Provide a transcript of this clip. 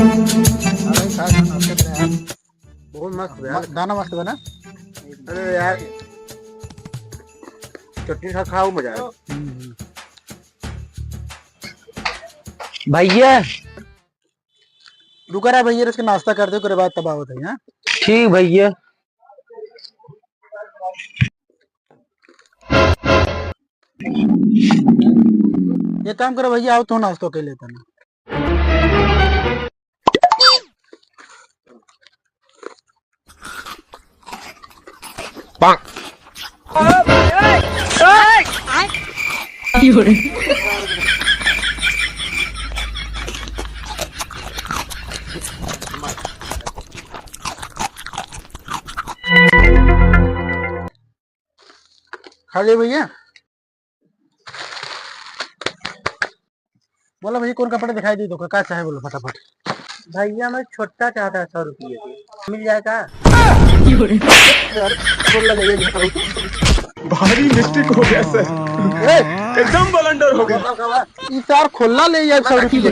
हाँ भाई खा खा नाश्ता करें यार। बहुत मस्त है यार। दाना मस्त बना। अरे यार चटनी खा खाओ मजा आया। भैया रुका रहा भैया इसके नाश्ता कर दो उसके बाद तबाह होता है। हाँ ठीक भैया। ये काम करो भैया, आओ तो नाश्ता के लेते ना। खा लिया भैया। बोला भैया कौन कपड़े दिखाई दी तो क्या चाहे बोलो फटाफट। भैया मैं छोटा चाहता 100 रुपये मिल जाएगा। भारी मिस्टेक हो गया सर, एकदम बलंडर हो गया। इस यार खोलना ले यार 100 रुपये।